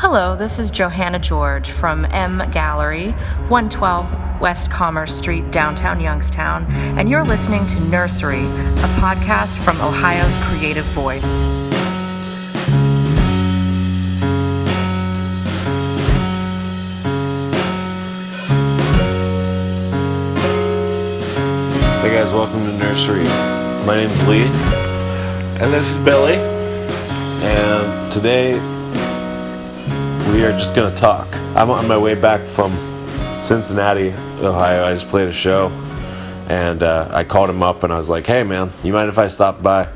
Hello, this is Johanna George from M Gallery, 112 West Commerce Street, downtown Youngstown, and you're listening to Nursery, a podcast from Ohio's creative voice. Hey guys, welcome to Nursery. My name's Lee. And this is Billy. And today we are just going to talk. I'm on my way back from Cincinnati, Ohio. I just played a show. And I called him up and I was like, hey man, you mind if I stop by?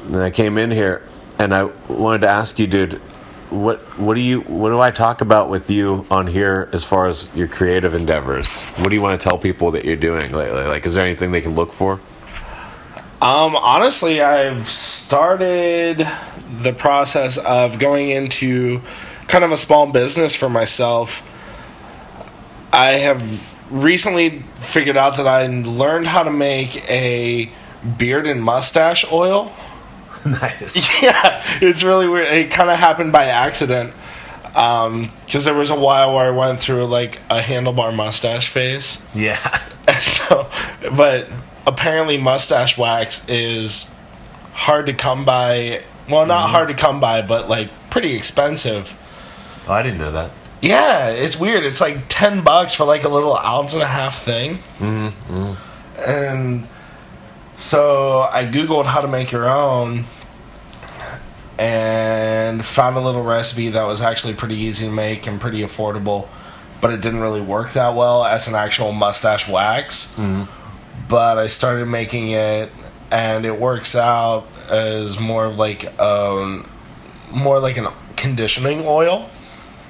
And I came in here and I wanted to ask you, dude, what do I talk about with you on here as far as your creative endeavors? What do you want to tell people that you're doing lately? Like, is there anything they can look for? Honestly, I've started the process of going into kind of a small business for myself. I have recently figured out that I learned how to make a beard and mustache oil. Nice. Yeah, it's really weird. It kind of happened by accident. Because there was a while where I went through like a handlebar mustache phase. Yeah. But apparently mustache wax is hard to come by. Well, not hard to come by, but like pretty expensive. Oh, I didn't know that. Yeah, it's weird. It's like $10 for like a little ounce and a half thing. Mm-hmm. And so I Googled how to make your own and found a little recipe that was actually pretty easy to make and pretty affordable, but it didn't really work that well as an actual mustache wax. Mm-hmm. But I started making it, and it works out as more like an conditioning oil.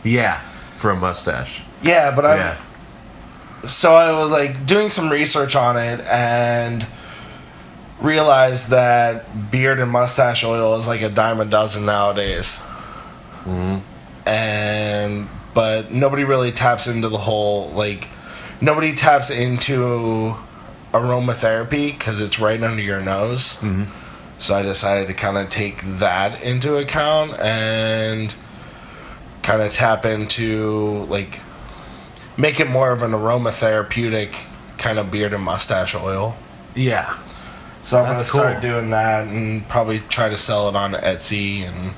Yeah, for a mustache. Yeah, but So I was like doing some research on it and realized that beard and mustache oil is like a dime a dozen nowadays. Mm-hmm. But nobody really taps into the whole, like, nobody taps into aromatherapy because it's right under your nose. Mm-hmm. So I decided to kind of take that into account and kind of tap into, like, make it more of an aromatherapeutic kind of beard and mustache oil. Yeah. So I'm going to start cool. doing that and probably try to sell it on Etsy. And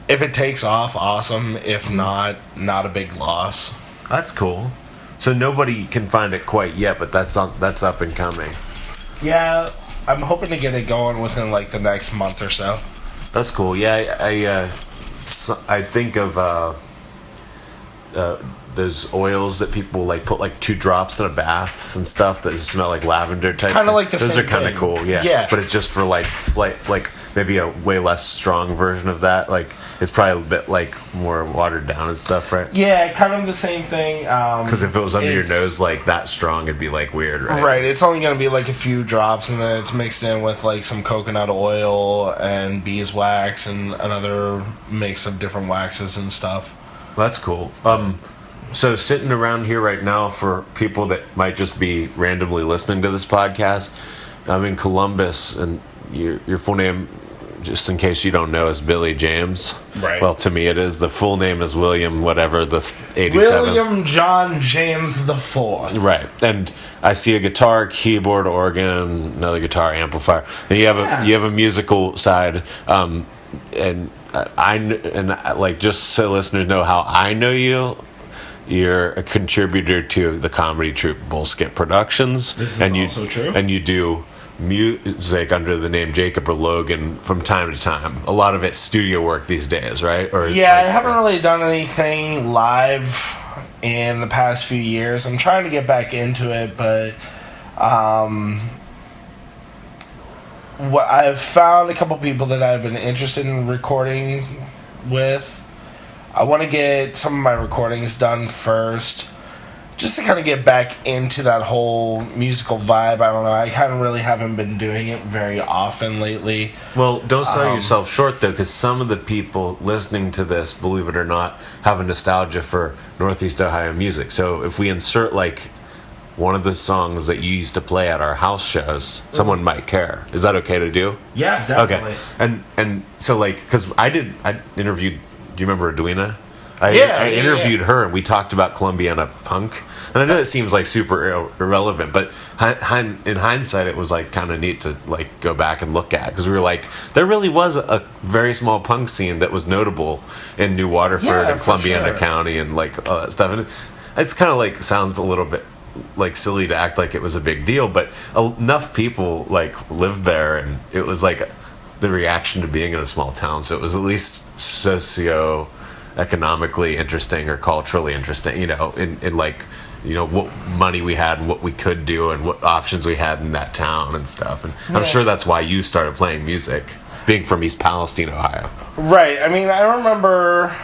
if it takes off, awesome. If not a big loss. That's cool. So nobody can find it quite yet, but that's up and coming. Yeah, I'm hoping to get it going within like the next month or so. That's cool. Yeah, I think of those oils that people like put like 2 drops in a bath and stuff that smell like lavender type. Kind of like the those same are kind of thing. cool. Yeah. Yeah. But it's just for like like maybe a way less strong version of that. Like it's probably a bit like more watered down and stuff, right? Yeah, kind of the same thing. Because if it was under your nose like that strong, it'd be like weird, right? Right. It's only going to be like a few drops, and then it's mixed in with like some coconut oil and beeswax and another mix of different waxes and stuff. That's cool. So sitting around here right now for people that might just be randomly listening to this podcast, I'm in Columbus, and your full name, just in case you don't know, is Billy James. Right. Well, to me it is. The full name is William whatever, the 87th. William John James the Fourth. Right. And I see a guitar, keyboard, organ, another guitar, amplifier. And you have a musical side. And I like, just so listeners know how I know you. You're a contributor to the comedy troupe Bullskit Productions. This is also true. And you do music under the name Jacob Or Logan from time to time. A lot of it's studio work these days, right? Or yeah, like, I haven't really done anything live in the past few years. I'm trying to get back into it, but what I've found a couple people that I've been interested in recording with. I want to get some of my recordings done first, just to kind of get back into that whole musical vibe. I don't know. I kind of really haven't been doing it very often lately. Well, don't sell yourself short, though, because some of the people listening to this, believe it or not, have a nostalgia for Northeast Ohio music. So if we insert, like, one of the songs that you used to play at our house shows, someone might care. Is that okay to do? Yeah, definitely. Okay. And so, like, because I interviewed you remember Edwina? I interviewed her, and we talked about Columbiana punk. And I know it seems like super irrelevant, but in hindsight, it was like kind of neat to like go back and look at, because we were like, there really was a very small punk scene that was notable in New Waterford and Columbiana County and like all that stuff. And it's kind of like sounds a little bit like silly to act like it was a big deal, but enough people like lived there, and it was like the reaction to being in a small town. So it was at least socio-economically interesting or culturally interesting, you know, in like, you know, what money we had and what we could do and what options we had in that town and stuff. And I'm sure that's why you started playing music, being from East Palestine, Ohio. Right. I mean, I remember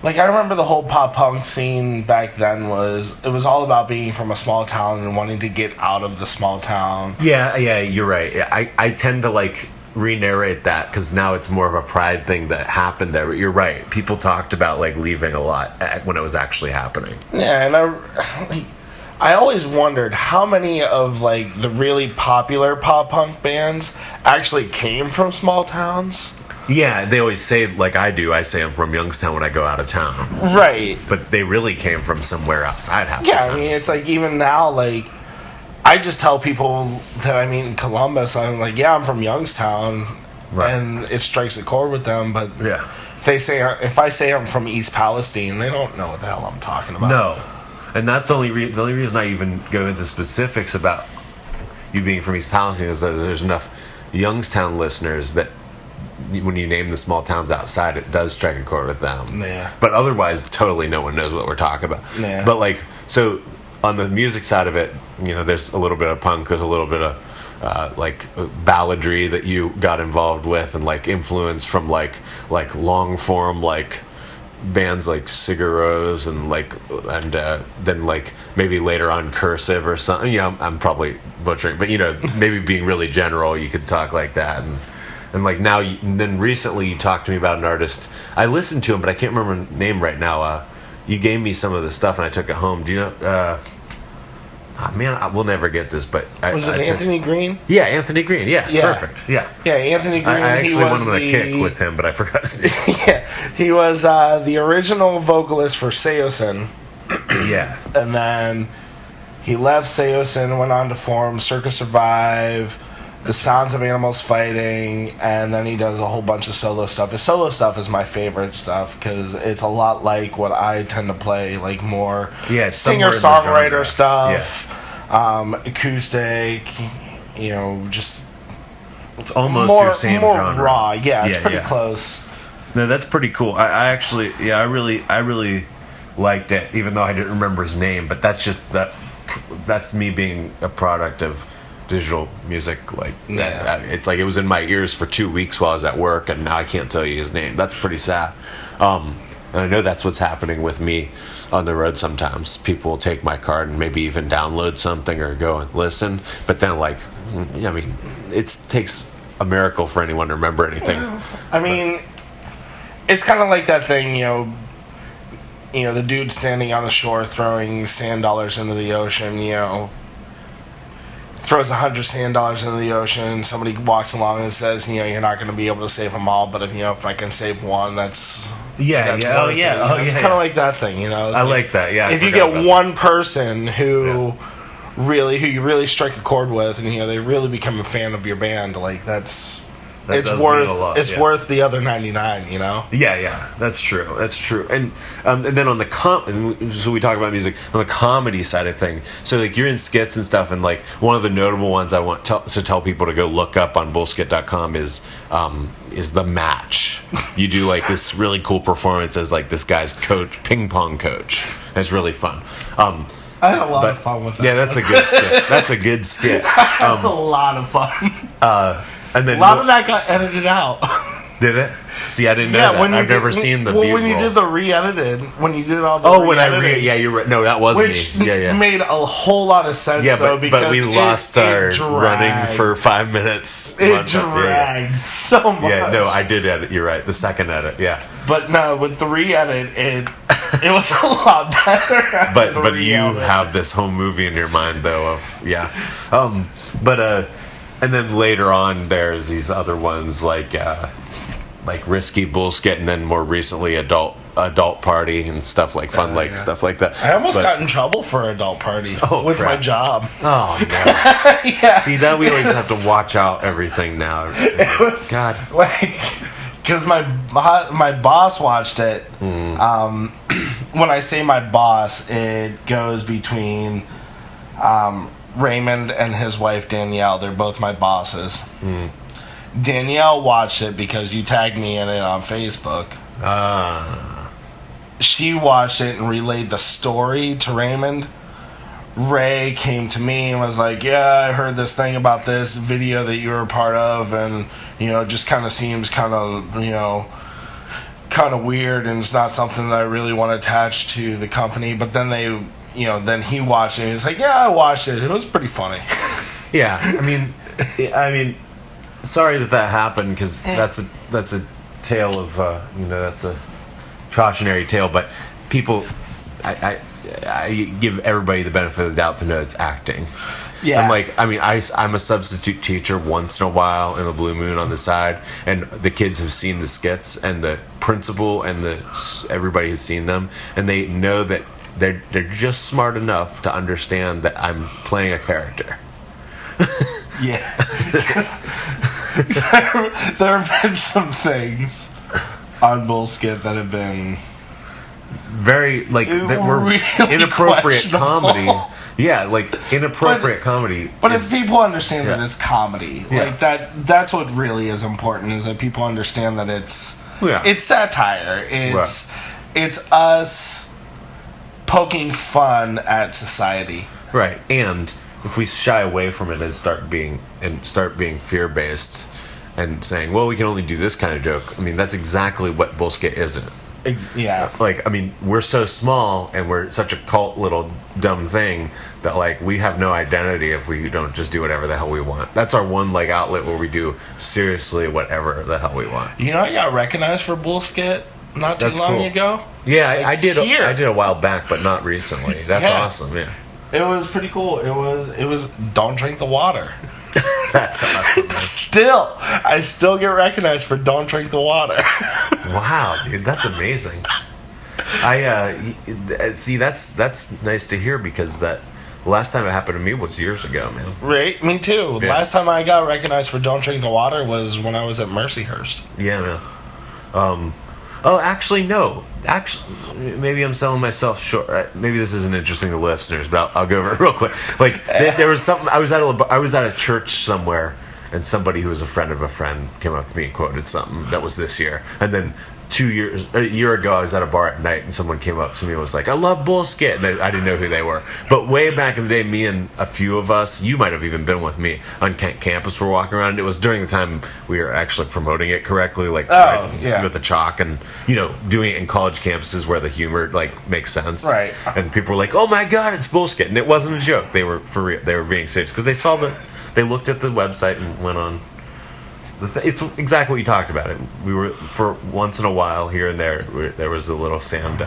the whole pop punk scene back then it was all about being from a small town and wanting to get out of the small town. Yeah, you're right. I tend to like re-narrate that because now it's more of a pride thing that happened there. But you're right. People talked about like leaving a lot when it was actually happening. Yeah, and I always wondered how many of like the really popular pop punk bands actually came from small towns. Yeah, they always say, like I do, I say I'm from Youngstown when I go out of town. Right. But they really came from somewhere outside half the time. time. I mean, it's like even now, like, I just tell people that I meet in Columbus, I'm like, yeah, I'm from Youngstown, right. And it strikes a chord with them, but yeah. If I say I'm from East Palestine, they don't know what the hell I'm talking about. No. And that's the only reason I even go into specifics about you being from East Palestine is that there's enough Youngstown listeners that when you name the small towns outside, it does strike a chord with them. Yeah. But otherwise, totally no one knows what we're talking about. Yeah. But like, so on the music side of it, you know, there's a little bit of punk, there's a little bit of like balladry that you got involved with, and like influence from like long form like bands like Sigur Rós and then like maybe later on Cursive or something. You know, I'm probably butchering, but you know, maybe being really general, you could talk like that. And like now, then recently you talked to me about an artist. I listened to him, but I can't remember the name right now. You gave me some of the stuff, and I took it home. Do you know? We'll never get this, but was it Anthony Green? Yeah, Anthony Green. Yeah, perfect. Yeah, Anthony Green. I actually went on a kick with him, but I forgot his name. Yeah, he was the original vocalist for Seosin. Yeah, and then he left Seosin and went on to form Circus Survive, The Sounds of Animals Fighting, and then he does a whole bunch of solo stuff. His solo stuff is my favorite stuff because it's a lot like what I tend to play, like more singer-songwriter stuff, acoustic, you know, just it's almost your same genre. Raw. Yeah, it's pretty close. No, that's pretty cool. I actually, I really liked it, even though I didn't remember his name. But that's me being a product of digital music. Like it's like it was in my ears for 2 weeks while I was at work, and now I can't tell you his name. That's pretty sad. And I know that's what's happening with me on the road sometimes. People will take my card and maybe even download something or go and listen, but then like, I mean, it takes a miracle for anyone to remember anything. I mean, it's kind of like that thing, you know, the dude standing on the shore throwing sand dollars into the ocean, you know, throws 100 sand dollars into the ocean. Somebody walks along and says, you know, you're not going to be able to save them all, but if I can save one, that's It's kind of like that thing, you know. I like that. Yeah. If you get one person who you really strike a chord with, and you know they really become a fan of your band, like it's worth the other 99, you know. Yeah, that's true. And then on the so we talk about music on the comedy side of things. So like you're in skits and stuff, and like one of the notable ones I want to tell people to go look up on Bullskit.com is The Match. You do like this really cool performance as like this guy's ping pong coach. It's really fun. I had a lot of fun with that. Yeah, that's a good skit. I had a lot of fun. And then a lot of that got edited out. Did it? See, I didn't know that. I've never seen the B-roll. When you did the re-edited, when you did all the yeah, you're right. No, that was which me. Yeah. made a whole lot of sense, though, because but we lost our running for 5 minutes. It dragged so much. Yeah, no, I did edit. You're right. The second edit, yeah. But no, with the re-edit, it was a lot better. But you have this home movie in your mind, though, and then later on, there's these other ones like like Risky, Bullskit, and then more recently Adult Party and stuff like stuff like that. I almost got in trouble for Adult Party with crap. my job. Oh no! Yeah. See, that we always have to watch out everything now. God, because my boss watched it. When I say my boss, it goes between Raymond and his wife Danielle. They're both my bosses. Danielle watched it because you tagged me in it on Facebook. She watched it and relayed the story to Raymond. Ray came to me and was like, yeah, I heard this thing about this video that you were a part of, and just kind of seems kind of weird, and it's not something that I really want to attach to the company. But then then he watched it and he was like, yeah, I watched it, it was pretty funny. Yeah, I mean sorry that happened, because that's a tale of that's a cautionary tale, but people, I give everybody the benefit of the doubt to know it's acting. Yeah. And I'm a substitute teacher once in a while in a blue moon on the side, and the kids have seen the skits, and the principal and everybody has seen them, and they know that they're just smart enough to understand that I'm playing a character. Yeah. there have been some things on Bullskit that have been very that were really inappropriate comedy. Yeah, inappropriate comedy. But if people understand that it's comedy, that's what really is important, is that people understand that it's satire. It's us poking fun at society. Right. And if we shy away from it and start being fear-based and saying, well, we can only do this kind of joke, that's exactly what Bullskit isn't. Yeah. We're so small and we're such a cult little dumb thing that we have no identity if we don't just do whatever the hell we want. That's our one outlet where we do seriously whatever the hell we want. I got recognized for Bullskit not too long ago. Yeah, I did a while back, but not recently. That's awesome. Yeah. It was pretty cool. It was don't drink the water. That's awesome. I still get recognized for don't drink the water. Wow, dude, that's amazing. I see. That's nice to hear, because that last time it happened to me was years ago, man. Right, me too. Yeah. Last time I got recognized for don't drink the water was when I was at Mercyhurst. Yeah, man. Oh, actually, no. Actually, maybe I'm selling myself short. Maybe this isn't interesting to listeners, but I'll go over it real quick. There was something. I was at a church somewhere, and somebody who was a friend of a friend came up to me and quoted something that was this year. And then a year ago, I was at a bar at night, and someone came up to me and was like, I love Bullskit. And I didn't know who they were. But way back in the day, me and a few of us, you might have even been with me, on campus were walking around. And it was during the time we were actually promoting it correctly, with the chalk, and, doing it in college campuses where the humor, makes sense. Right. And people were like, oh my God, it's Bullskit. And it wasn't a joke. They were for real. They were being serious. Because they looked at the website and went on. It's exactly what you talked about. It. We were, for once in a while, here and there was a little sand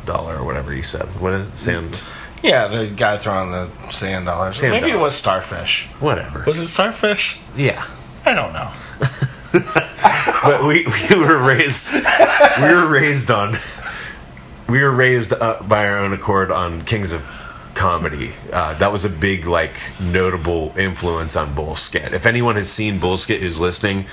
dollar or whatever you said. What is it? Sand? Yeah, the guy throwing the sand dollars. Maybe it was starfish. Whatever. Was it starfish? Yeah. I don't know. But we were raised. We were raised by our own accord on Kings of Comedy. That was a big notable influence on Bullskit. If anyone has seen Bullskit who's listening,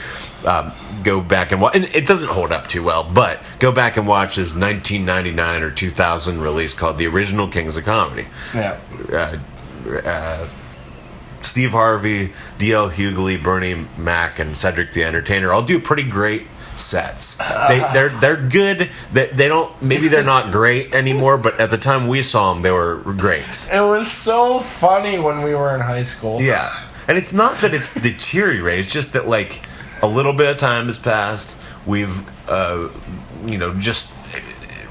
go back and watch. And it doesn't hold up too well, but go back and watch his 1999 or 2000 release called The Original Kings of Comedy. Yeah. Steve Harvey, D.L. Hughley, Bernie Mac, and Cedric the Entertainer all do pretty great sets. They're good. They don't. Maybe they're not great anymore, but at the time we saw them, they were great. It was so funny when we were in high school. Yeah, and it's not that it's deteriorated. It's just that a little bit of time has passed. We've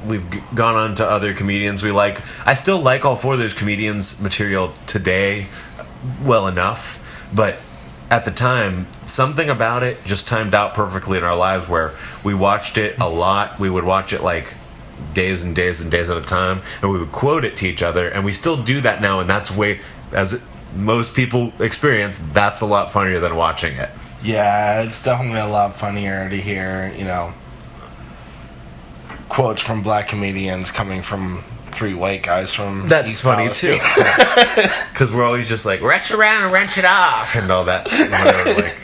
we've gone on to other comedians we like. I still like all four of those comedians' material today well enough, but at the time, something about it just timed out perfectly in our lives where we watched it a lot. We would watch it days and days and days at a time, and we would quote it to each other, and we still do that now, and that's most people experience, that's a lot funnier than watching it. Yeah, it's definitely a lot funnier to hear, quotes from black comedians coming from 3 white guys from That's East funny Palestine. too, because we're always just like wrench around and wrench it off and all that. Whatever, like,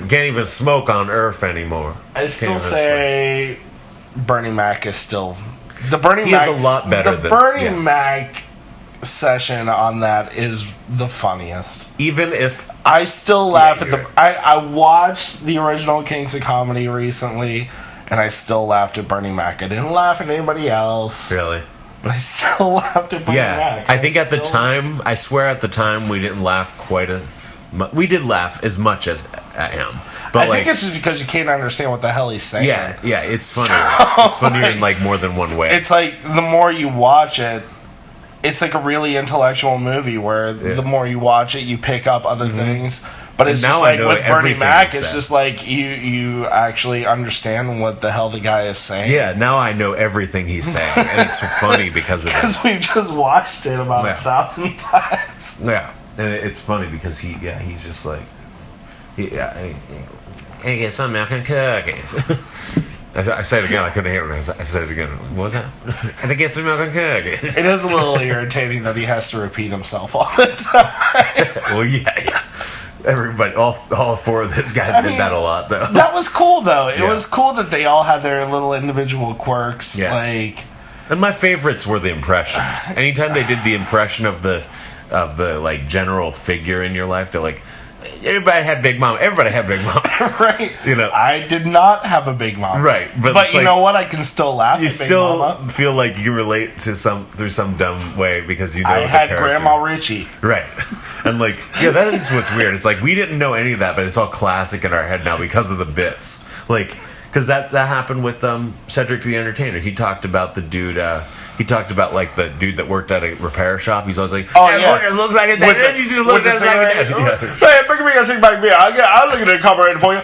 we can't even smoke on Earth anymore. I still say Bernie Mac is still the Bernie He Mac. is a lot better the than Bernie Mac session on that is the funniest. Even if I still laugh at you're the. I watched the original Kings of Comedy recently, and I still laughed at Bernie Mac. I didn't laugh at anybody else. really. But I still laughed at Bernie Mac. I think at the time, I swear at the time, we didn't laugh quite as much. We did laugh as much as at him. But I think it's just because you can't understand what the hell he's saying. yeah, it's funny. So, It's funnier in like more than one way. It's like the more you watch it, it's like a really intellectual movie where the more you watch it, you pick up other things. But it's now just I like know with Bernie everything Mac, he it's said. just like you actually understand what the hell the guy is saying. Yeah, now I know everything he's saying, and it's funny because of that. Because we've just watched it about 1,000 times. Yeah, and it's funny because he's just like, hey, get some milk and cookies. I said it again. I couldn't hear it. I said it again. What was that? And to get some milk and cookies. It is a little irritating that he has to repeat himself all the time. Well, yeah. Everybody, all 4 of those guys did that a lot, though. That was cool, though. It Yeah. was cool that they all had their little individual quirks. Yeah. Like, And my favorites were the impressions. Anytime they did the impression of the like general figure in your life, they're like, everybody had Big Mama. Everybody had Big Mama. right. I did not have a Big Mama. Right, but But it's you like, know what? I can still laugh you at Big still Mama. feel like you can relate to through some dumb way because you know I the had character. Grandma Richie. Right. And like, yeah, that is what's weird. It's like we didn't know any of that, but it's all classic in our head now because of the bits. Like, because that happened with Cedric the Entertainer. He talked about the dude. He talked about like the dude that worked at a repair shop. He's always like, Oh, yeah. It looks like a dad. With You the- just look with the just like a cigarette. dad. Hey, bring me a cigarette beer. I'll look at the cover in for you.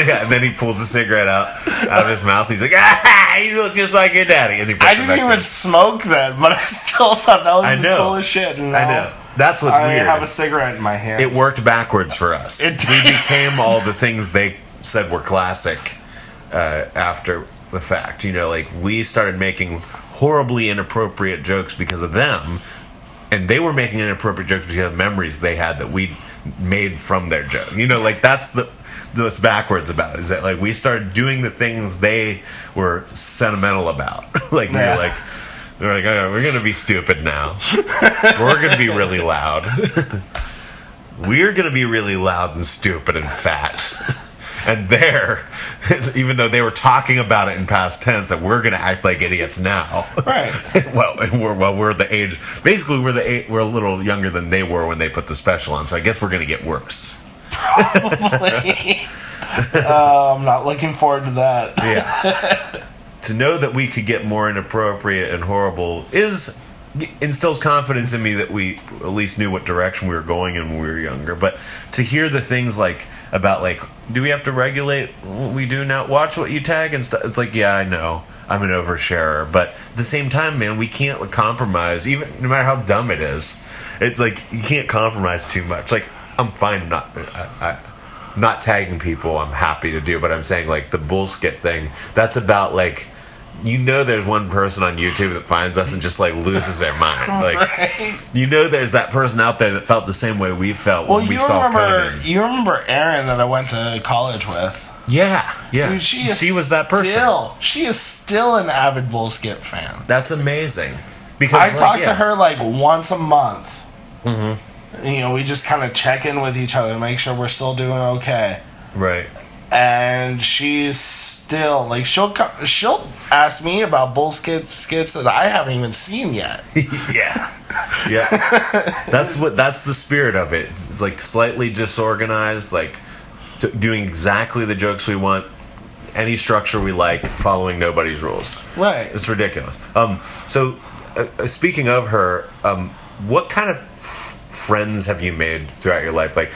Yeah, and then he pulls the cigarette out of his mouth. He's like, ah, you look just like your daddy. And he puts I it didn't back even in. smoke then, but I still thought that was I the know. coolest shit. And I know. That's what's I weird. have a cigarette in my hand. It worked backwards for us. It We did. became all the things they said were classic after the fact. Like we started making horribly inappropriate jokes because of them, and they were making inappropriate jokes because of memories they had that we made from their joke. Like that's what's backwards about it, is that like we started doing the things they were sentimental about. Like we were like. We're like, oh, we're gonna be stupid now. We're gonna be really loud. We're gonna be really loud and stupid and fat. And even though they were talking about it in past tense, that we're gonna act like idiots now. Right. we're the age. Basically, we're a little younger than they were when they put the special on. So I guess we're gonna get worse. Probably. I'm not looking forward to that. Yeah. To know that we could get more inappropriate and horrible instills confidence in me that we at least knew what direction we were going in when we were younger. But to hear the things like about like, do we have to regulate what we do now? Watch what you tag and stuff. It's like, yeah, I know I'm an oversharer, but at the same time, man, we can't compromise. Even no matter how dumb it is, it's like you can't compromise too much. Like I'm fine not tagging people. I'm happy to do, but I'm saying like the Bullskit thing. That's about like. There's one person on YouTube that finds us and just like loses their mind. Like, Right. There's that person out there that felt the same way we felt when we saw Conan. You remember Erin that I went to college with? Yeah. Dude, she was that person. She is still an avid Bullskit fan. That's amazing. Because I talk to her like once a month. Mm-hmm. We just kind of check in with each other, make sure we're still doing okay. Right. And she's still like she'll ask me about Bullskit skits that I haven't even seen yet. Yeah. That's the spirit of it. It's like slightly disorganized, like doing exactly the jokes we want, any structure we like, following nobody's rules. Right. It's ridiculous. So speaking of her, what kind of friends have you made throughout your life? Like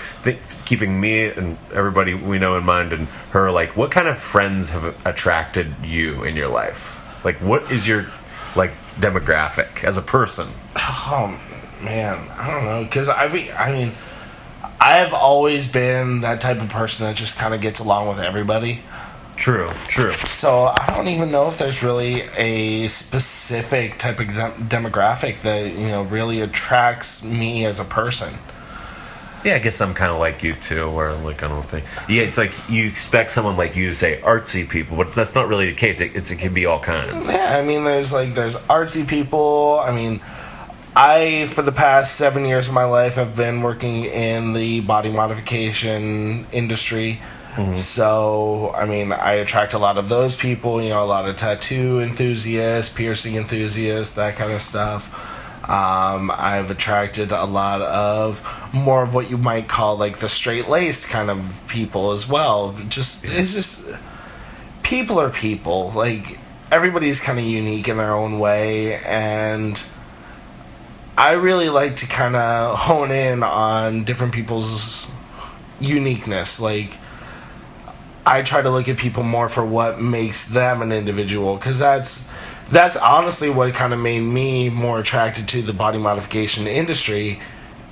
keeping me and everybody we know in mind and her, like what kind of friends have attracted you in your life? Like what is your like demographic as a person? Oh man, I don't know, because I I've always been that type of person that just kind of gets along with everybody. True. So I don't even know if there's really a specific type of demographic that, really attracts me as a person. Yeah, I guess I'm kind of like you too, where like I don't think. Yeah, it's like you expect someone like you to say artsy people, but that's not really the case. It can be all kinds. Yeah, I mean, there's artsy people. I mean, for the past 7 years of my life, have been working in the body modification industry. Mm-hmm. So, I mean, I attract a lot of those people, a lot of tattoo enthusiasts, piercing enthusiasts, that kind of stuff. I've attracted a lot of more of what you might call like the straight-laced kind of people as well. It's just people are people. Like, everybody's kind of unique in their own way, and I really like to kind of hone in on different people's uniqueness. Like, I try to look at people more for what makes them an individual, because that's honestly what kind of made me more attracted to the body modification industry.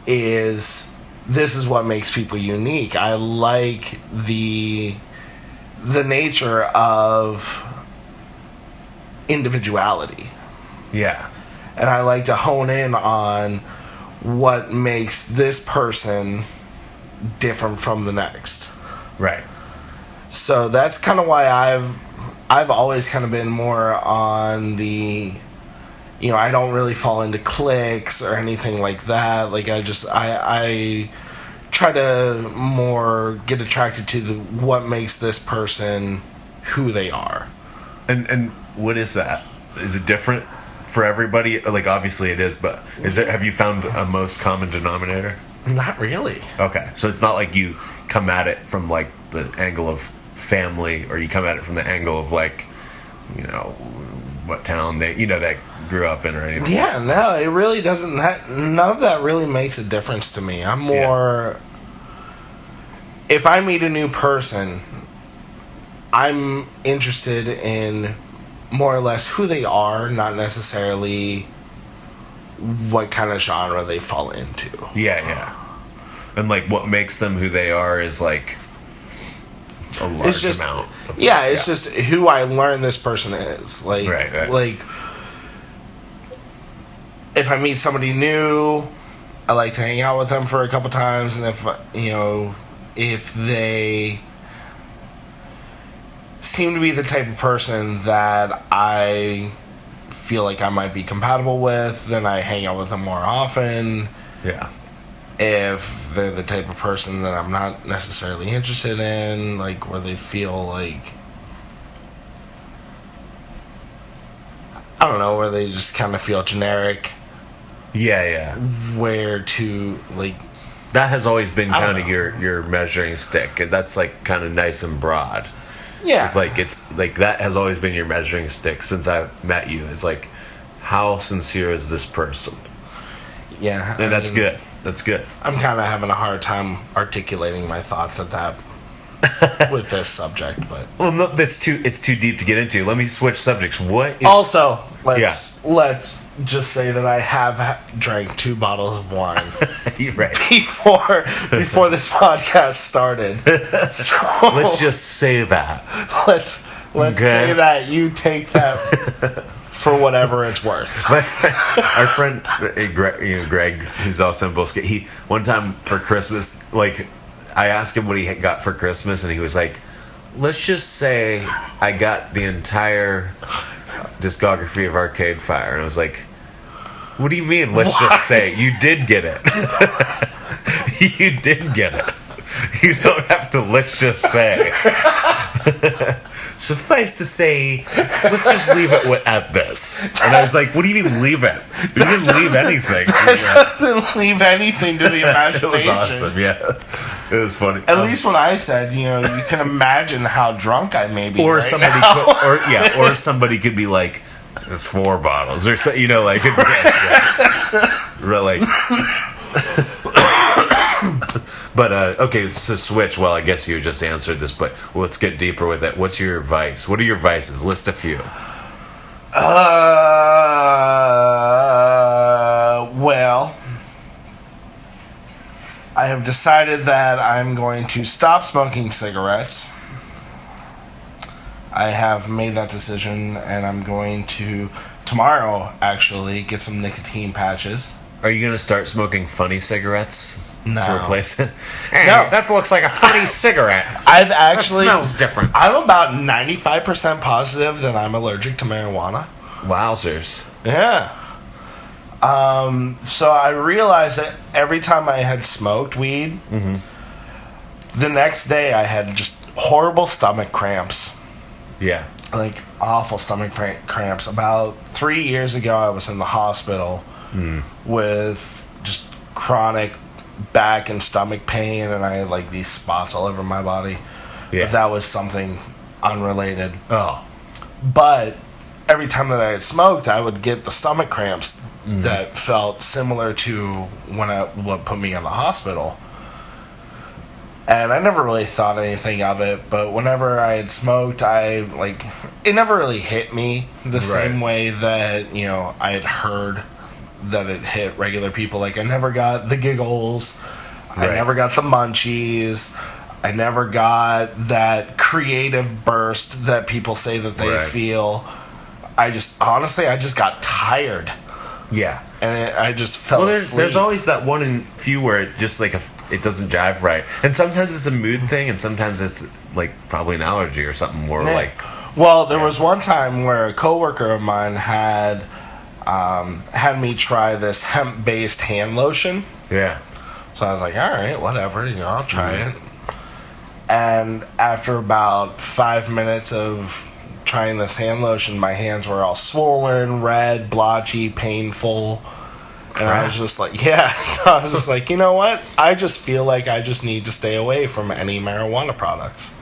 This is what makes people unique. I like the nature of individuality. Yeah. And I like to hone in on what makes this person different from the next. Right. So that's kind of why I've always kind of been more on the, I don't really fall into cliques or anything like that. Like, I try to more get attracted to what makes this person who they are. And what is that? Is it different for everybody? Like, obviously it is, but have you found a most common denominator? Not really. Okay, so it's not like you come at it from like the angle of family, or you come at it from the angle of like, what town they that grew up in or anything. Yeah, no, it really doesn't. None of that really makes a difference to me. I'm more. Yeah. If I meet a new person, I'm interested in more or less who they are, not necessarily what kind of genre they fall into. Yeah. And like what makes them who they are is like a large amount. It's just who I learn this person is. Like, right. Like, if I meet somebody new, I like to hang out with them for a couple times, and if they seem to be the type of person that I feel like I might be compatible with, then I hang out with them more often. Yeah. If they're the type of person that I'm not necessarily interested in, like where they feel like, I don't know, where they just kind of feel generic. Yeah. Where to, like... That has always been kind of your measuring stick. That's like kind of nice and broad. Yeah. It's like that has always been your measuring stick since I met you. It's like, how sincere is this person? Yeah. And that's good. That's good. I'm kind of having a hard time articulating my thoughts at that with this subject, but no, it's too deep to get into. Let me switch subjects. Let's just say that I have drank 2 bottles of wine right. before this podcast started. So let's just say that. Let's say that you take that for whatever it's worth. Our friend Greg, who's also in Bullskit, one time for Christmas, like, I asked him what he got for Christmas, and he was like, let's just say I got the entire discography of Arcade Fire. And I was like, what do you mean, let's just say? You did get it. You did get it. You don't have to let's just say. Suffice to say, let's just leave it at this. And I was like, what do you mean leave it? You didn't leave anything. That doesn't leave anything to the imagination. It was awesome, yeah. It was funny. At least when I said, you can imagine how drunk I may be. Or right somebody now. or somebody could be like, there's 4 bottles. Or so, like really. But, okay, so switch. Well, I guess you just answered this, but let's get deeper with it. What's your vice? What are your vices? List a few. Well, I have decided that I'm going to stop smoking cigarettes. I have made that decision, and I'm going to, tomorrow, actually, get some nicotine patches. Are you going to start smoking funny cigarettes No. to replace it? Hey, No. that looks like a funny cigarette. I've actually... That smells different. I'm about 95% positive that I'm allergic to marijuana. Wowzers. Yeah. So I realized that every time I had smoked weed, the next day I had just horrible stomach cramps. Yeah. Like, awful stomach cramps. About 3 years ago, I was in the hospital with just chronic back and stomach pain, and I had, like, these spots all over my body. Yeah. But that was something unrelated. Oh. But every time that I had smoked, I would get the stomach cramps that felt similar to what put me in the hospital. And I never really thought anything of it, but whenever I had smoked, it never really hit me the same way that, you know, I had heard that it hit regular people. Like, I never got the giggles, I never got the munchies, I never got that creative burst that people say that they feel. I just got tired. Yeah. And I just fell asleep. There's always that one in few where it just like it doesn't jive right, and sometimes it's a mood thing, and sometimes it's like probably an allergy or something more like. Well, there was one time where a coworker of mine had me try this hemp-based hand lotion. Yeah. So I was like, all right, whatever, you know, I'll try it. And after about 5 minutes of trying this hand lotion, my hands were all swollen, red, blotchy, painful. And I was just like, so I was just like, you know what? I just feel like I just need to stay away from any marijuana products.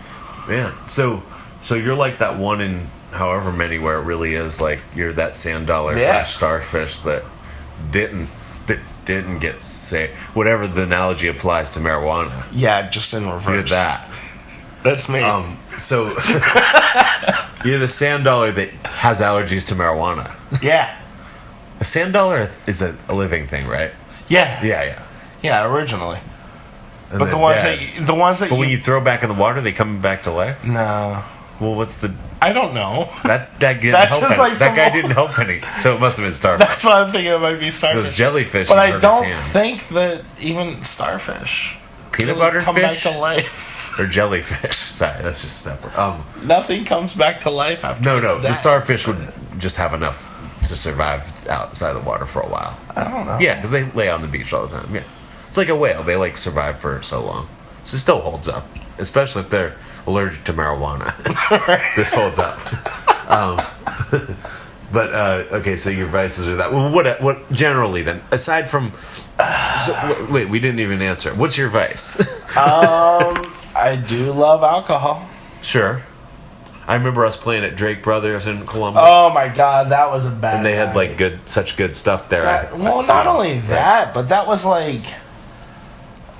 Man, so you're like that one in however many where it really is like you're that sand dollar / starfish that didn't get say whatever the analogy applies to marijuana. Yeah, just in reverse. You're that. That's me. So you're the sand dollar that has allergies to marijuana. Yeah. A sand dollar is a living thing, right? Yeah. Yeah. Originally. And But the ones that But when you throw back in the water, they come back to life? No. Well, what's the... I don't know. That didn't That's help just any. like That guy some- didn't help any. So it must have been starfish. That's why I'm thinking it might be starfish. Those jellyfish. But you I hurt his don't hand. think that even starfish Peanut really butter come fish? back to life. Or jellyfish. Sorry, that's just separate. Nothing comes back to life after No. it's The dead. starfish would just have enough to survive outside the water for a while. I don't know. Yeah, because they lay on the beach all the time. Yeah, it's like a whale. They like survive for so long, so it still holds up. Especially if they're allergic to marijuana, this holds up. But okay, so your vices are that. Well, what generally then? Aside from, wait, we didn't even answer. What's your vice? I do love alcohol. Sure. I remember us playing at Drake Brothers in Columbus. Oh my god, that was a bad. And they had night. like such good stuff there. Not only that, but that was like.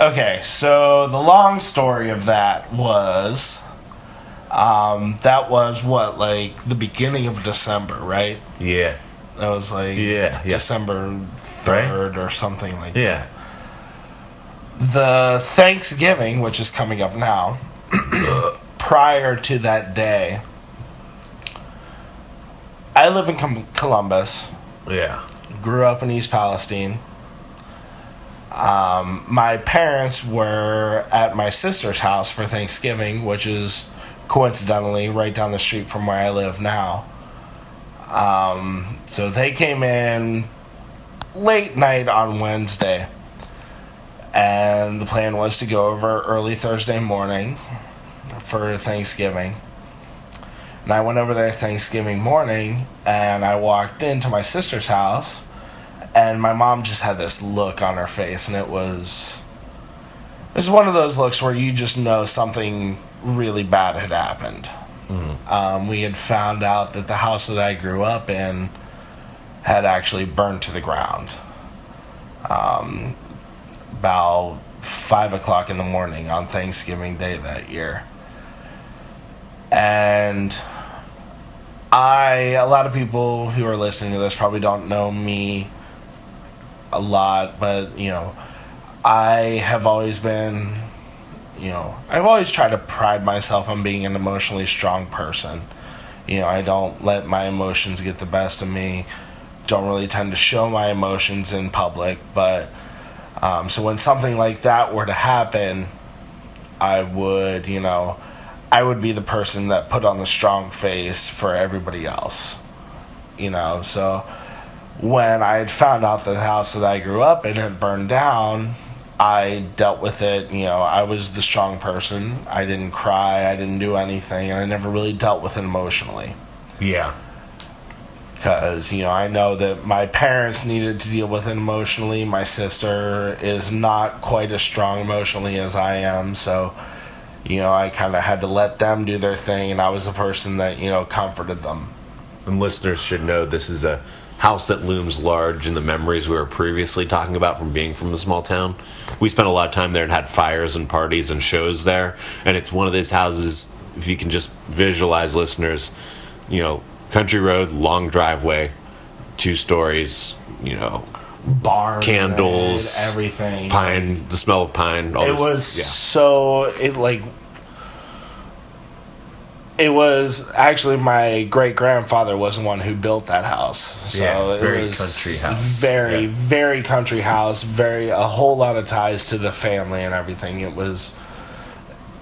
Okay, so the long story of that was what, like the beginning of December, right? Yeah. That was like December 3rd or something like that. Yeah. The Thanksgiving, which is coming up now, prior to that day, I live in Columbus. Yeah. Grew up in East Palestine. My parents were at my sister's house for Thanksgiving, which is coincidentally right down the street from where I live now. So they came in late night on Wednesday, and the plan was to go over early Thursday morning for Thanksgiving. And I went over there Thanksgiving morning, and I walked into my sister's house, and my mom just had this look on her face, and it was one of those looks where you just know something really bad had happened. We had found out that the house that I grew up in had actually burned to the ground about 5 o'clock in the morning on Thanksgiving Day that year. And a lot of people who are listening to this probably don't know me a lot, but, you know, I have always been, I've always tried to pride myself on being an emotionally strong person. I don't let my emotions get the best of me. Don't really tend to show my emotions in public, but so when something like that were to happen, I would be the person that put on the strong face for everybody else. So when I had found out that the house that I grew up in had burned down, I dealt with it. I was the strong person. I didn't cry. I didn't do anything, and I never really dealt with it emotionally. Yeah. Because, I know that my parents needed to deal with it emotionally. My sister is not quite as strong emotionally as I am, so, I kind of had to let them do their thing, and I was the person that, comforted them. And listeners should know this is a house that looms large in the memories we were previously talking about from being from the small town. We spent a lot of time there and had fires and parties and shows there, and it's one of those houses, if you can just visualize, listeners, country road, long driveway, 2 stories, Barn, candles, everything, pine, the smell of pine. All it this, was it was actually my great grandfather was the one who built that house. So very it was country house. Very country house. A whole lot of ties to the family and everything. It was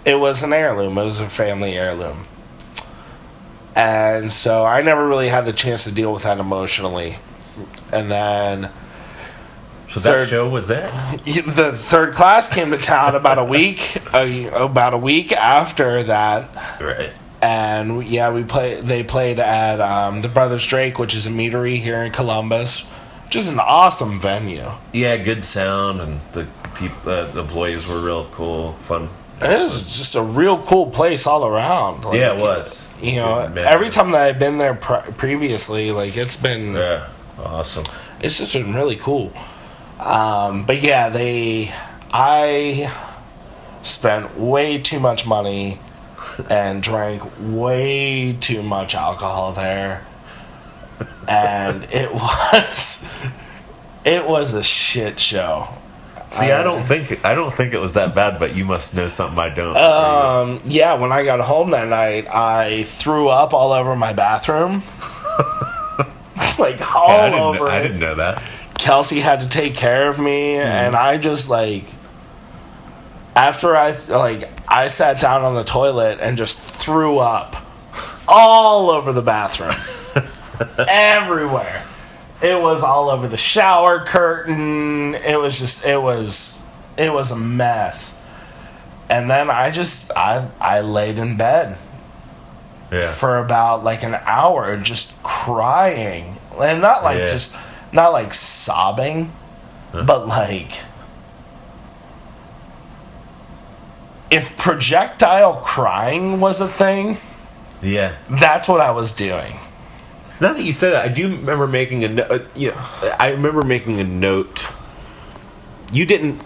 an heirloom. It was a family heirloom. And so I never really had the chance to deal with that emotionally. And then... So that show was there? The third class came to town about a week after that. Right. And they played at the Brothers Drake, which is a meadery here in Columbus, which is an awesome venue. Yeah, good sound, and the employees were real cool, fun. It is just a real cool place all around. It was. Every time that I've been there previously, it's been... Yeah, awesome. It's just been really cool. But yeah, I spent way too much money and drank way too much alcohol there. And it was a shit show. See, I don't think it was that bad, but you must know something I don't. Yeah, when I got home that night, I threw up all over my bathroom. Over it. I didn't know that. Kelsey had to take care of me, and I just after I sat down on the toilet and just threw up all over the bathroom. Everywhere. It was all over the shower curtain. It was a mess. And then I laid in bed. Yeah. For about an hour just crying. And not sobbing, but if projectile crying was a thing, yeah, that's what I was doing. Now that you say that, I do remember making a note. I remember making a note. You didn't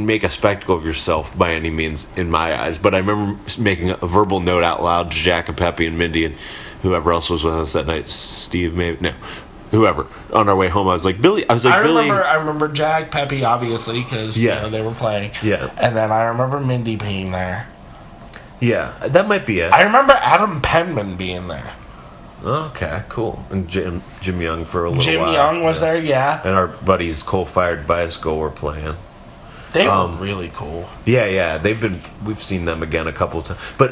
make a spectacle of yourself by any means, in my eyes. But I remember making a verbal note out loud to Jacob, Peppy, and Mindy, and whoever else was with us that night. Steve, maybe whoever. On our way home, I was like, Billy. I remember Jack, Peppy, obviously, because they were playing. Yeah. And then I remember Mindy being there. Yeah, that might be it. I remember Adam Penman being there. Okay, cool. And Jim Young for a little while. Jim Young was there, yeah. And our buddies Coal-Fired Bicycle were playing. They were really cool. Yeah. We've seen them again a couple of times. But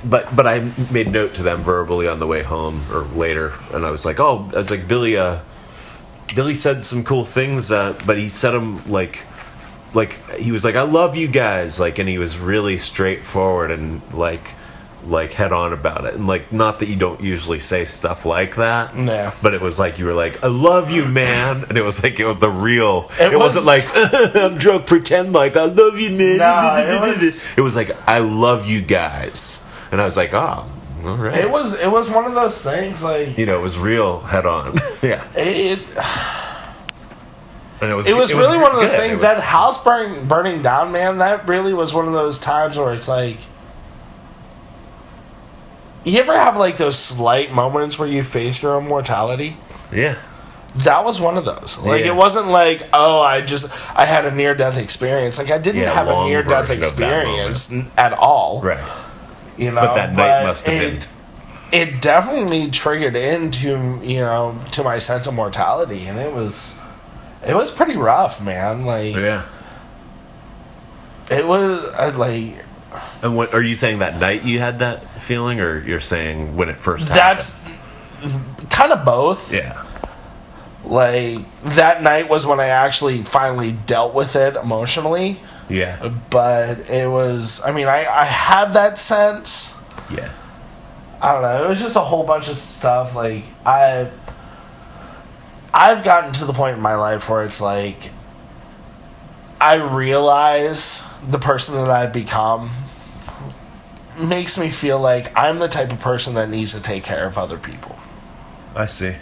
but I made note to them verbally on the way home or later, and I was like, Billy said some cool things, but he said them like he was like, I love you guys, and he was really straightforward and head on about it, and not that you don't usually say stuff like that. Yeah. But it was you were like, I love you, man, and it was it was the real. It wasn't I'm drunk, pretend I love you, man. No, it was I love you guys, and I was like, oh, all right. It was one of those things it was real head on. Yeah. And it was really one of those things. That house burning down, man. That really was one of those times where it's you ever have those slight moments where you face your own mortality? Yeah. That was one of those. Like, Yeah. it wasn't like, oh, I had a near-death experience. Like, I didn't have a long near-death version of that experience at all. Right. You know, But that night must have been. It definitely triggered into, to my sense of mortality, and it was pretty rough, man. Like, Yeah. it was like. And what are you saying, that night you had that feeling, or you're saying when it first happened? That's kind of both. Yeah. Like, that night was when I actually finally dealt with it emotionally. Yeah. But it was, I had that sense. Yeah. I don't know. It was just a whole bunch of stuff. Like, I've gotten to the point in my life where it's like, I realize the person that I've become makes me feel like I'm the type of person that needs to take care of other people. I see.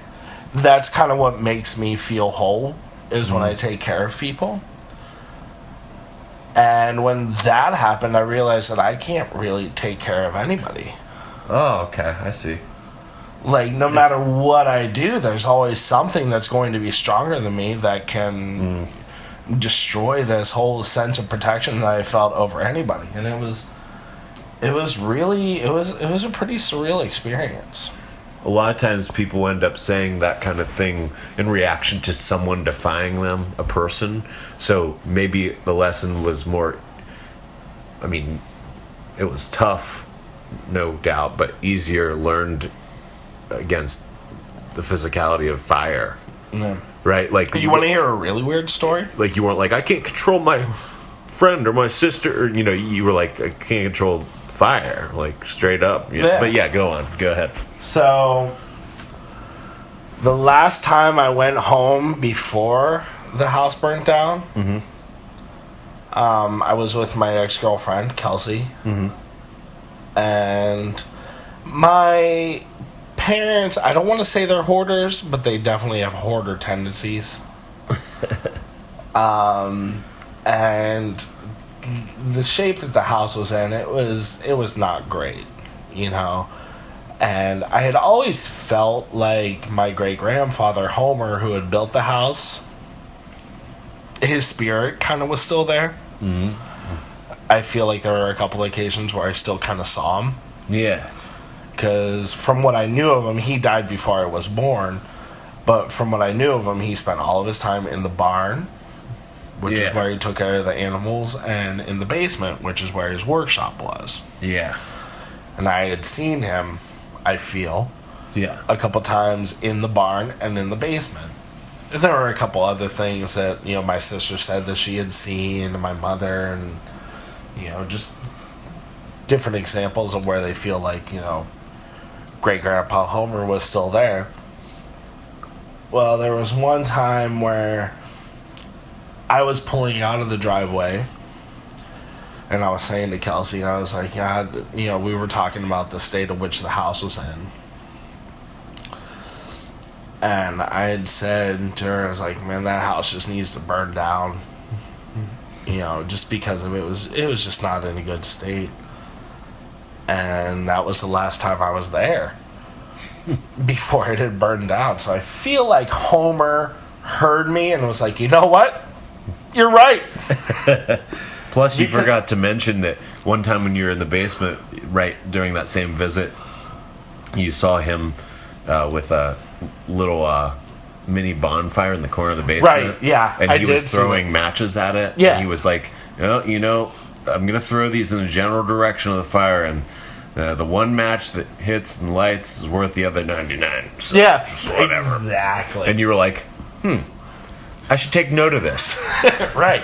That's kind of what makes me feel whole, is when I take care of people. And when that happened, I realized that I can't really take care of anybody. Oh, okay. I see. Like, no matter what I do, there's always something that's going to be stronger than me that can destroy this whole sense of protection that I felt over anybody. And it was a pretty surreal experience. A lot of times people end up saying that kind of thing in reaction to someone defying them, a person. So maybe the lesson was more, it was tough, no doubt, but easier learned against the physicality of fire. Yeah. Right? Like, You want to hear a really weird story? like, you weren't like, I can't control my friend or my sister, or, you were like, I can't control fire, like, straight up. Yeah. But yeah, go on. Go ahead. So, the last time I went home before the house burnt down, I was with my ex-girlfriend, Kelsey. And my parents, I don't want to say they're hoarders, but they definitely have hoarder tendencies. And the shape that the house was in, it was not great, And I had always felt like my great-grandfather, Homer, who had built the house, his spirit kind of was still there. I feel like there were a couple of occasions where I still kind of saw him. Yeah. Because from what I knew of him, he died before I was born. But from what I knew of him, he spent all of his time in the barn, which is where he took care of the animals, and in the basement, which is where his workshop was. Yeah. And I had seen him, I feel, Yeah. a couple times in the barn and in the basement. And there were a couple other things that, my sister said that she had seen, and my mother, and, just different examples of where they feel like, great-grandpa Homer was still there. Well, there was one time where I was pulling out of the driveway, and I was saying to Kelsey, I was like, yeah, we were talking about the state of which the house was in. And I had said to her, I was like, man, that house just needs to burn down. Just because of it was just not in a good state. And that was the last time I was there before it had burned down. So I feel like Homer heard me and was like, you know what? You're right. Plus, you forgot to mention that one time when you were in the basement, right during that same visit, you saw him with a little mini bonfire in the corner of the basement. Right, yeah. And I he did was throwing matches at it. Yeah. And he was like, I'm going to throw these in the general direction of the fire, and the one match that hits and lights is worth the other 99. So Yeah, whatever. exactly. And you were like, I should take note of this. Right.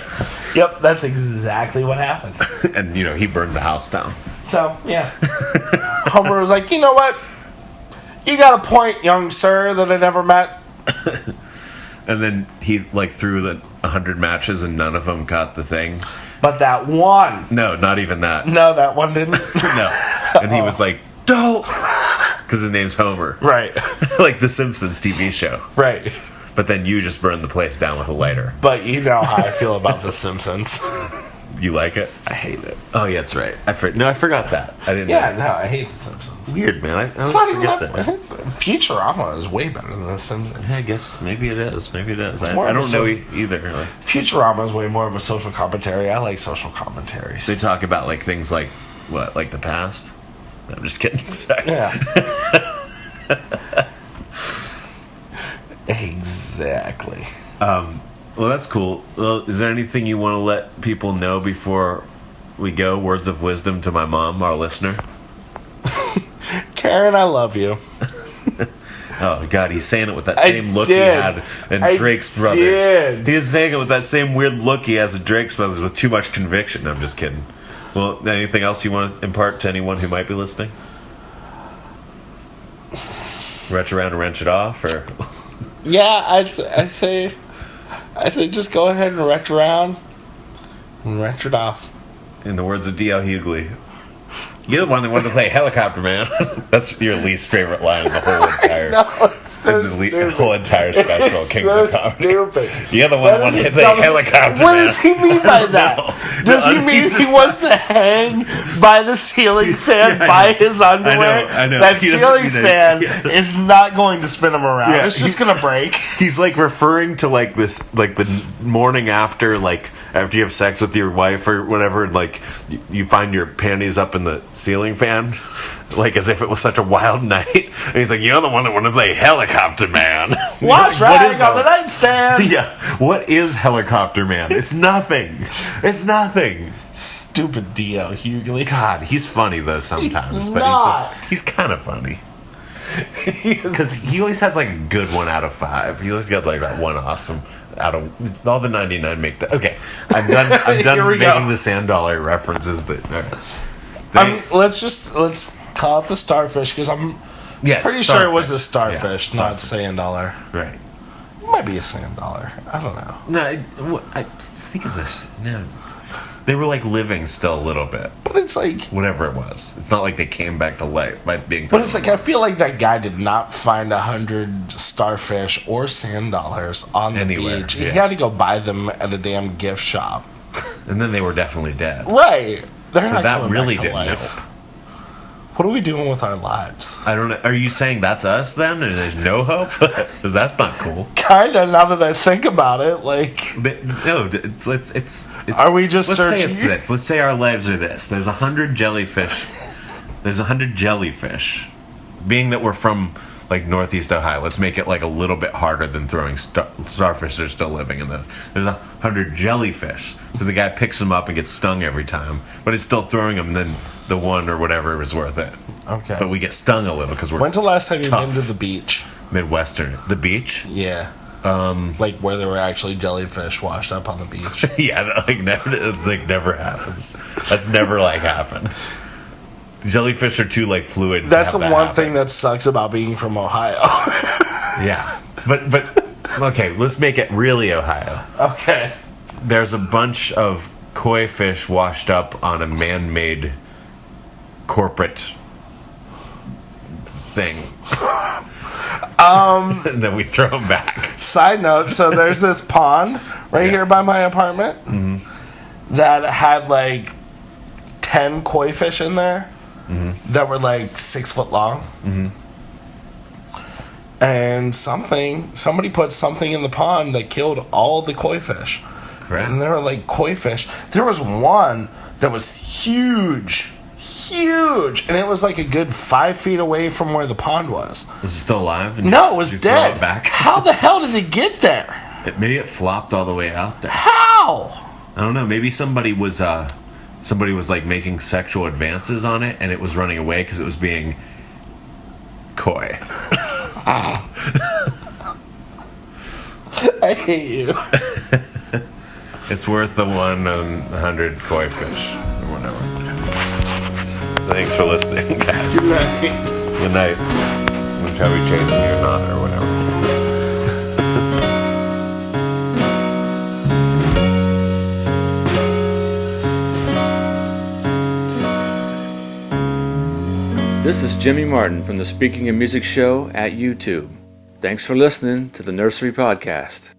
Yep, that's exactly what happened. And, he burned the house down. So, yeah. Homer was like, you know what? You got a point, young sir, that I never met. And then he, threw the 100 matches and none of them got the thing. But that one. No, not even that. No, that one didn't. No. And he was like, don't! Because his name's Homer. Right. Like the Simpsons TV show. Right. But then you just burned the place down with a lighter. But you know how I feel about The Simpsons. You like it? I hate it. Oh yeah, that's right. I forgot that. I didn't. Yeah, know. no, I hate The Simpsons. Weird, man. I It's not even forget that. that. Futurama is way better than The Simpsons. Yeah, I guess maybe it is. Maybe it is. I more of a don't know social- either. Like, Futurama is way more of a social commentary. I like social commentaries. they talk about like things like what, like the past. No, I'm just kidding. Sorry. Yeah. Exactly. Well, that's cool. Well, is there anything you want to let people know before we go? Words of wisdom to my mom, our listener. Karen, I love you. Oh God, he's saying it with that I same look he did. had in I Drake's Brothers. did. He is saying it with that same weird look he has in Drake's Brothers with too much conviction. I'm just kidding. Well, anything else you want to impart to anyone who might be listening? Wrench around and wrench it off, or Yeah, I say just go ahead and wrench around and wrench it off. in the words of D.L. Hughley, you're the one that wanted to play helicopter, man. That's your least favorite line in the whole entire. No, it's so in the stupid. whole entire special, It's Kings so of Comedy. stupid. You're the one that wanted to play helicopter, What man. does he mean by that? know. Does he He's mean just he wants to hang by the ceiling fan Yeah, I by know. his underwear? I know. That He doesn't ceiling mean fan it. is not going to spin him around. Yeah, It's just going to break. He's like referring to like this, like the morning after, like after you have sex with your wife or whatever, like you find your panties up in the ceiling fan, like as if it was such a wild night. And he's like, "You're the one that wanted to play helicopter, man." Watch What riding is on the hel- nightstand. Yeah, what is helicopter, man? It's nothing. It's nothing. Stupid D.L. Hughley. God, he's funny though sometimes, He's but not. he's kind of funny. Because he always has like a good 1 out of 5. He always got like that one awesome out of all the 99 make that. Okay, I'm done. I'm done Here we making go. the sand dollar references. That all right. Let's call it the starfish because I'm Yeah, pretty sure it was the starfish. starfish, Yeah, not starfish. sand dollar. Right. It might be a sand dollar. I don't know. No, I think of this. No, they were like living still a little bit. But it's like, Whatever it was, it's not like they came back to life by being. but it's like I feel like that guy did not find 100 starfish or sand dollars on the Anywhere, beach. He yeah. had to go buy them at a damn gift shop. and then they were definitely dead. Right. They're So not that coming really back to didn't life. help. What are we doing with our lives? I don't know. Are you saying that's us then? And there's no hope? Because that's not cool. Kinda. Now that I think about it, like, No, it's. Are we just let's searching? Say it's this. Let's say our lives are this. There's 100 jellyfish. There's 100 jellyfish. Being that we're from like Northeast Ohio, let's make it like a little bit harder than throwing starfish that are still living in the. There's 100 jellyfish. So the guy picks them up and gets stung every time, but it's still throwing them. Then the one or whatever is worth it. okay. But we get stung a little because we're When's the last time you've tough. been to the beach? Midwestern. The beach. Yeah. Like where there were actually jellyfish washed up on the beach. Yeah, that, like never. It's like never happens. That's never like happened. Jellyfish are too like fluid. That's to the have one that thing happen. that sucks about being from Ohio. Yeah, but okay. Let's make it really Ohio. Okay. There's a bunch of koi fish washed up on a man-made corporate thing. Then we throw them back. Side note, so there's this pond right here by my apartment that had like 10 koi fish in there that were like 6 foot long. And somebody put something in the pond that killed all the koi fish. Correct. And there were like koi fish. There was one that was huge. And it was like a good 5 feet away from where the pond was. Was it still alive? And No, it was you throw dead. it back? How the hell did it get there? Maybe it flopped all the way out there. How? I don't know. Maybe somebody was like making sexual advances on it, and it was running away because it was being coy. I hate you. It's worth the 100 koi fish or whatever. Thanks for listening, guys. Good night. Which are we chasing you or not or whatever. This is Jimmy Martin from the Speaking of Music show at YouTube. Thanks for listening to the Nursery Podcast.